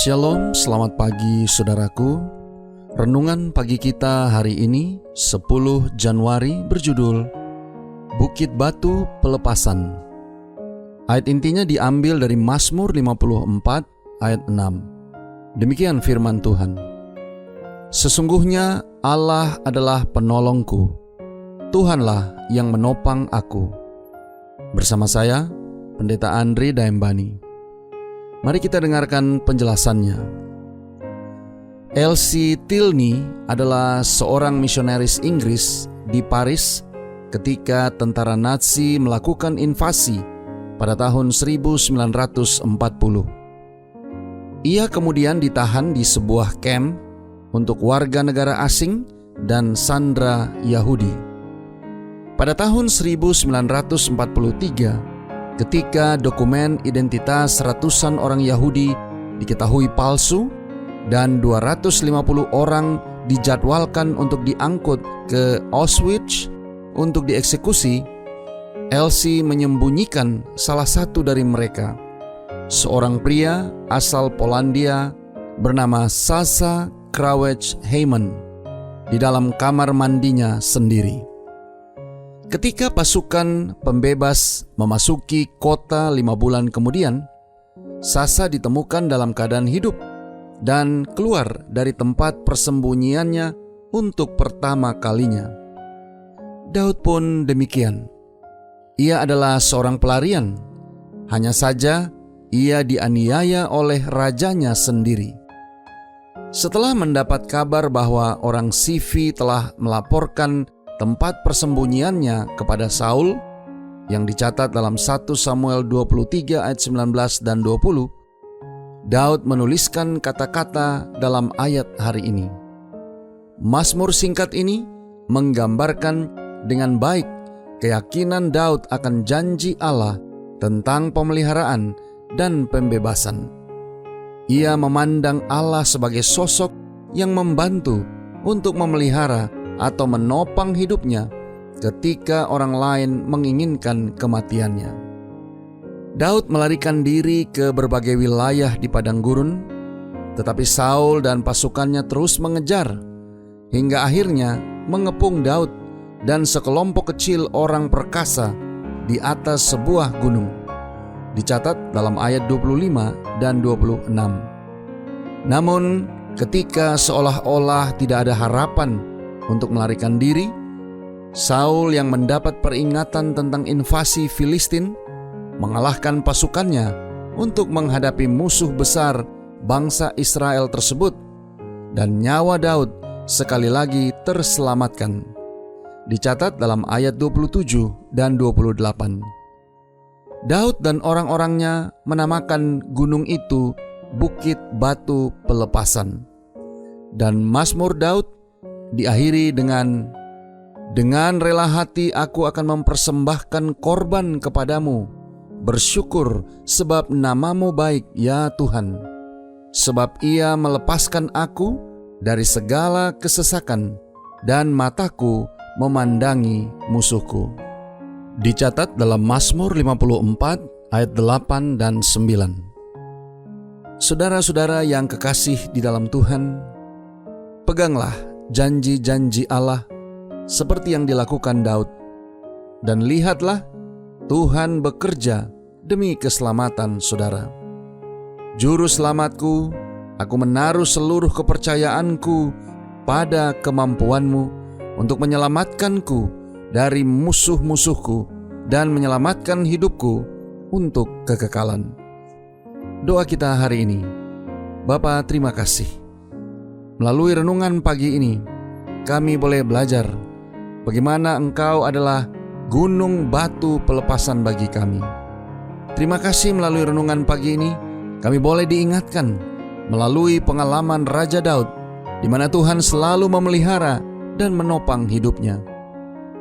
Shalom, selamat pagi saudaraku. Renungan pagi kita hari ini 10 Januari berjudul Bukit Batu Pelepasan. Ayat intinya diambil dari Mazmur 54 ayat 6. Demikian firman Tuhan. Sesungguhnya Allah adalah penolongku, Tuhanlah yang menopang aku. Bersama saya, Pendeta Andri Daembani. Mari kita dengarkan penjelasannya. Elsie Tilney adalah seorang misionaris Inggris di Paris ketika tentara Nazi melakukan invasi pada tahun 1940. Ia kemudian ditahan di sebuah kamp untuk warga negara asing dan sandera Yahudi. Pada tahun 1943, ketika dokumen identitas ratusan orang Yahudi diketahui palsu dan 250 orang dijadwalkan untuk diangkut ke Auschwitz untuk dieksekusi, Elsie menyembunyikan salah satu dari mereka, seorang pria asal Polandia bernama Sasa Krauwec-Heimann, di dalam kamar mandinya sendiri. Ketika pasukan pembebas memasuki kota 5 bulan kemudian, Sasa ditemukan dalam keadaan hidup dan keluar dari tempat persembunyiannya untuk pertama kalinya. Daud pun demikian. Ia adalah seorang pelarian, hanya saja ia dianiaya oleh rajanya sendiri. Setelah mendapat kabar bahwa orang Sivi telah melaporkan tempat persembunyiannya kepada Saul yang dicatat dalam 1 Samuel 23 ayat 19 dan 20, Daud menuliskan kata-kata dalam ayat hari ini. Mazmur singkat ini menggambarkan dengan baik keyakinan Daud akan janji Allah tentang pemeliharaan dan pembebasan. Ia memandang Allah sebagai sosok yang membantu untuk memelihara atau menopang hidupnya ketika orang lain menginginkan kematiannya. Daud melarikan diri ke berbagai wilayah di padang gurun, tetapi Saul dan pasukannya terus mengejar, hingga akhirnya mengepung Daud dan sekelompok kecil orang perkasa di atas sebuah gunung. Dicatat dalam ayat 25 dan 26. Namun ketika seolah-olah tidak ada harapan untuk melarikan diri, Saul yang mendapat peringatan tentang invasi Filistin mengalahkan pasukannya untuk menghadapi musuh besar bangsa Israel tersebut, dan nyawa Daud sekali lagi terselamatkan. Dicatat dalam ayat 27 dan 28. Daud dan orang-orangnya menamakan gunung itu Bukit Batu Pelepasan. Dan Mazmur Daud diakhiri dengan rela hati aku akan mempersembahkan korban kepadamu, bersyukur sebab namamu baik ya Tuhan, sebab ia melepaskan aku dari segala kesesakan dan mataku memandangi musuhku. Dicatat dalam Mazmur 54 ayat 8 dan 9. Saudara-saudara yang kekasih di dalam Tuhan, peganglah janji-janji Allah seperti yang dilakukan Daud, dan lihatlah Tuhan bekerja demi keselamatan saudara. Juru selamatku, aku menaruh seluruh kepercayaanku pada kemampuanmu untuk menyelamatkanku dari musuh-musuhku dan menyelamatkan hidupku untuk kekekalan. Doa kita hari ini. Bapa, terima kasih. Melalui renungan pagi ini, kami boleh belajar bagaimana Engkau adalah gunung batu pelepasan bagi kami. Terima kasih melalui renungan pagi ini, kami boleh diingatkan melalui pengalaman Raja Daud, di mana Tuhan selalu memelihara dan menopang hidupnya.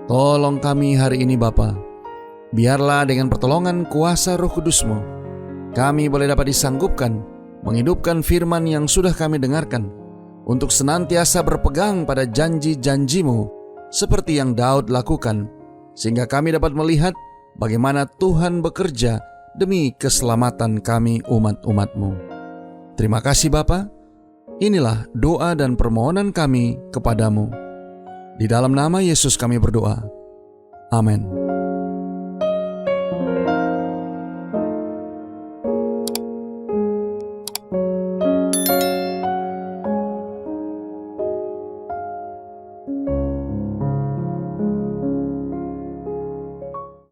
Tolong kami hari ini Bapa, biarlah dengan pertolongan kuasa Roh Kudus-Mu, kami boleh dapat disanggupkan menghidupkan firman yang sudah kami dengarkan, untuk senantiasa berpegang pada janji-janji-Mu seperti yang Daud lakukan, sehingga kami dapat melihat bagaimana Tuhan bekerja demi keselamatan kami umat-umat-Mu. Terima kasih Bapa. Inilah doa dan permohonan kami kepadamu. Di dalam nama Yesus kami berdoa. Amin.